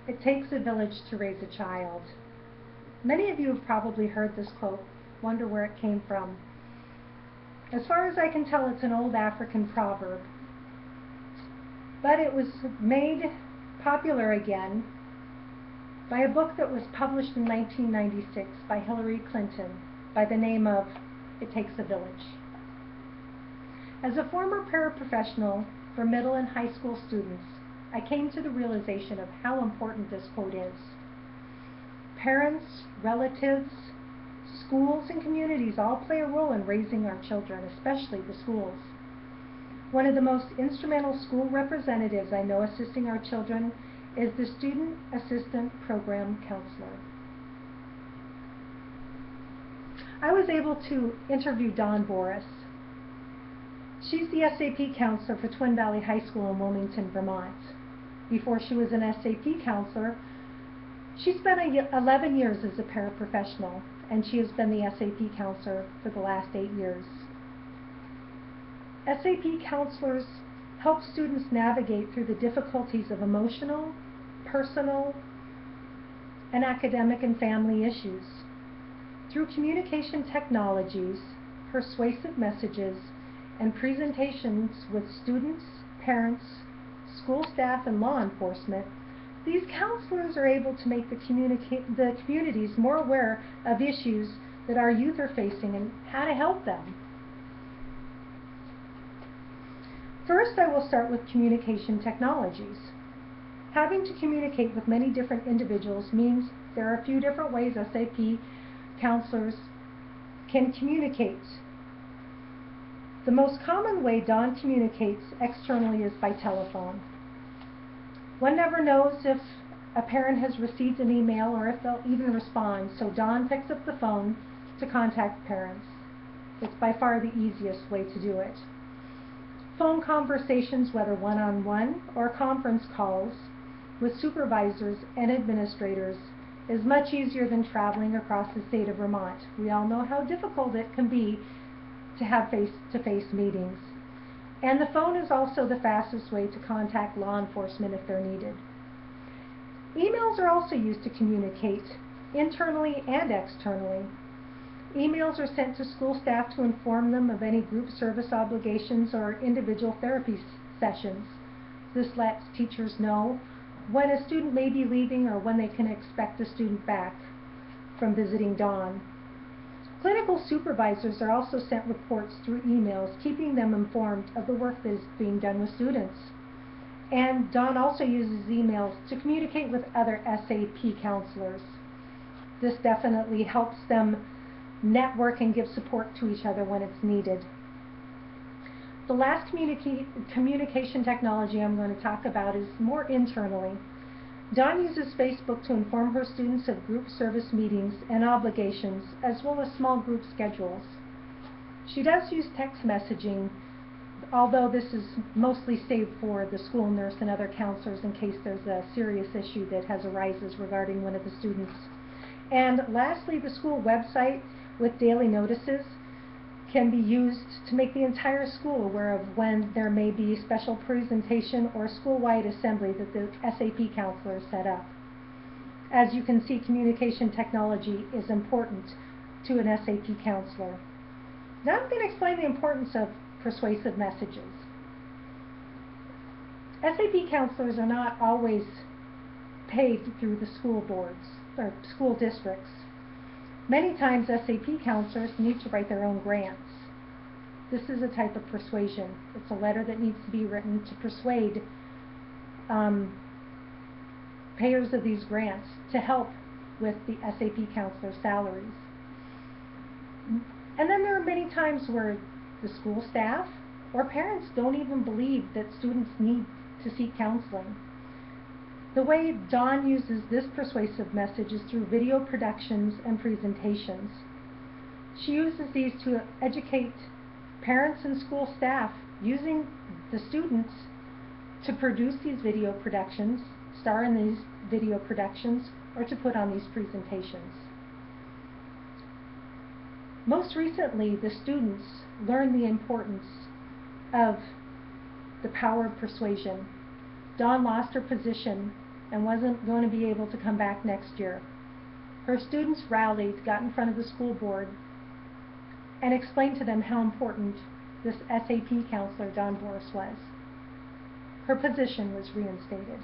It takes a village to raise a child. Many of you have probably heard this quote, wonder where it came from. As far as I can tell, it's an old African proverb, but it was made popular again by a book that was published in 1996 by Hillary Clinton by the name of It Takes a Village. As a former paraprofessional for middle and high school students, I came to the realization of how important this quote is. Parents, relatives, schools, and communities all play a role in raising our children, especially the schools. One of the most instrumental school representatives I know assisting our children is the Student Assistant Program Counselor. I was able to interview Dawn Boris. She's the SAP counselor for Twin Valley High School in Wilmington, Vermont. Before she was an SAP counselor, she spent 11 years as a paraprofessional, and she has been the SAP counselor for the last 8 years. SAP counselors help students navigate through the difficulties of emotional, personal, and academic and family issues. Through communication technologies, persuasive messages, and presentations with students, parents, school staff, and law enforcement, these counselors are able to make the communities more aware of issues that our youth are facing and how to help them. First, I will start with communication technologies. Having to communicate with many different individuals means there are a few different ways SAP counselors can communicate. The most common way Dawn communicates externally is by telephone. One never knows if a parent has received an email or if they'll even respond, so Dawn picks up the phone to contact parents. It's by far the easiest way to do it. Phone conversations, whether one-on-one or conference calls with supervisors and administrators, is much easier than traveling across the state of Vermont. We all know how difficult it can be to have face-to-face meetings. And the phone is also the fastest way to contact law enforcement if they're needed. Emails are also used to communicate internally and externally. Emails are sent to school staff to inform them of any group service obligations or individual therapy sessions. This lets teachers know when a student may be leaving or when they can expect a student back from visiting Dawn. Clinical supervisors are also sent reports through emails, keeping them informed of the work that is being done with students. And Dawn also uses emails to communicate with other SAP counselors. This definitely helps them network and give support to each other when it's needed. The last communication technology I'm going to talk about is more internally. Dawn uses Facebook to inform her students of group service meetings and obligations, as well as small group schedules. She does use text messaging, although this is mostly saved for the school nurse and other counselors in case there's a serious issue that arises regarding one of the students. And lastly, the school website with daily notices can be used to make the entire school aware of when there may be a special presentation or school-wide assembly that the SAP counselors set up. As you can see, communication technology is important to an SAP counselor. Now I'm going to explain the importance of persuasive messages. SAP counselors are not always paid through the school boards or school districts. Many times SAP counselors need to write their own grants. This is a type of persuasion. It's a letter that needs to be written to persuade payers of these grants to help with the SAP counselor salaries. And then there are many times where the school staff or parents don't even believe that students need to seek counseling. The way Dawn uses this persuasive message is through video productions and presentations. She uses these to educate parents and school staff using the students to produce these video productions, star in these video productions, or to put on these presentations. Most recently, the students learned the importance of the power of persuasion. Dawn lost her position and wasn't going to be able to come back next year. Her students rallied, got in front of the school board, and explained to them how important this SAP counselor, Dawn Boris, was. Her position was reinstated.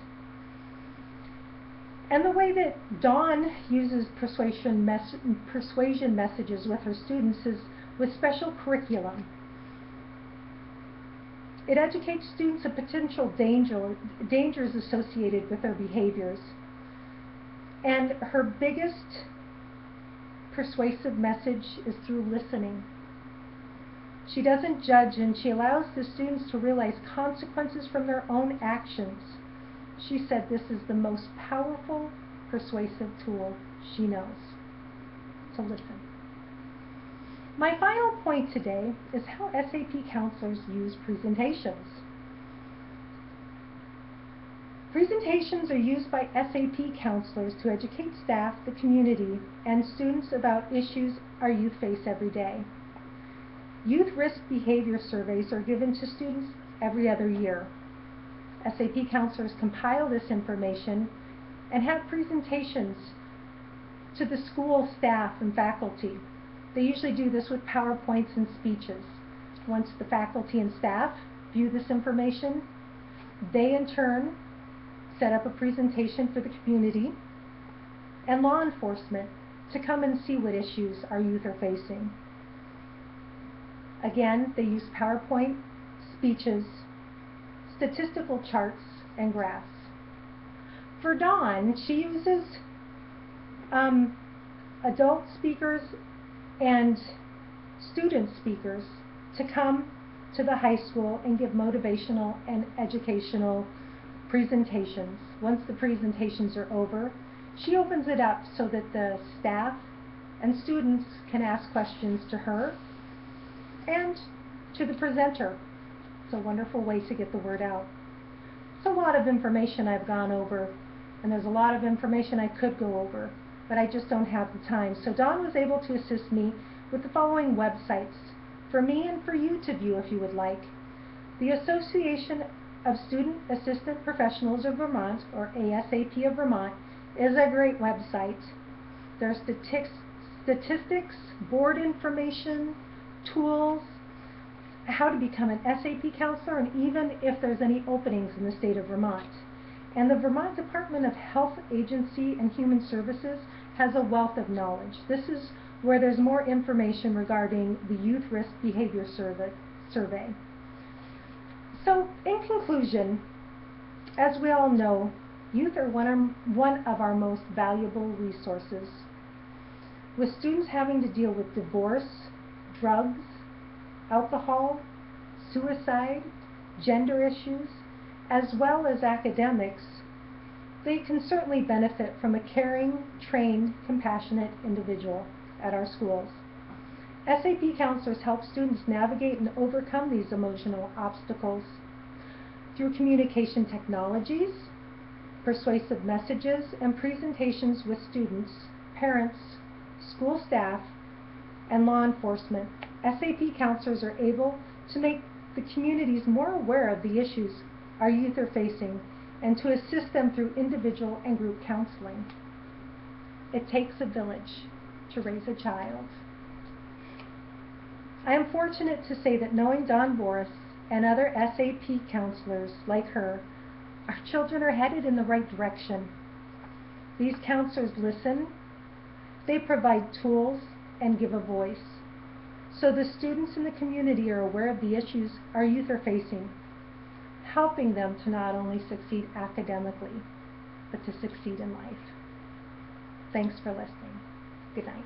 And the way that Dawn uses persuasion messages with her students is with special curriculum. It educates students of potential dangers associated with their behaviors. And her biggest persuasive message is through listening. She doesn't judge, and she allows the students to realize consequences from their own actions. She said this is the most powerful persuasive tool she knows, to listen. My final point today is how SAP counselors use presentations. Presentations are used by SAP counselors to educate staff, the community, and students about issues our youth face every day. Youth risk behavior surveys are given to students every other year. SAP counselors compile this information and have presentations to the school staff and faculty. They usually do this with PowerPoints and speeches. Once the faculty and staff view this information, they in turn set up a presentation for the community and law enforcement to come and see what issues our youth are facing. Again, they use PowerPoint, speeches, statistical charts, and graphs. For Dawn, she uses adult speakers and student speakers to come to the high school and give motivational and educational presentations. Once the presentations are over, she opens it up so that the staff and students can ask questions to her and to the presenter. It's a wonderful way to get the word out. It's a lot of information I've gone over, and there's a lot of information I could go over, but I just don't have the time. So Dawn was able to assist me with the following websites for me and for you to view if you would like. The Association of Student Assistant Professionals of Vermont, or ASAP of Vermont, is a great website. There's statistics, board information, tools, how to become an SAP counselor, and even if there's any openings in the state of Vermont. And the Vermont Department of Health Agency and Human Services has a wealth of knowledge. This is where there's more information regarding the Youth Risk Behavior Survey. So, in conclusion, as we all know, youth are one of our most valuable resources. With students having to deal with divorce, drugs, alcohol, suicide, gender issues, as well as academics, they can certainly benefit from a caring, trained, compassionate individual at our schools. SAP counselors help students navigate and overcome these emotional obstacles through communication technologies, persuasive messages, and presentations with students, parents, school staff, and law enforcement. SAP counselors are able to make the communities more aware of the issues our youth are facing and to assist them through individual and group counseling. It takes a village to raise a child. I am fortunate to say that knowing Dawn Boris and other SAP counselors like her, our children are headed in the right direction. These counselors listen, they provide tools, and give a voice. So the students in the community are aware of the issues our youth are facing, helping them to not only succeed academically, but to succeed in life. Thanks for listening. Good night.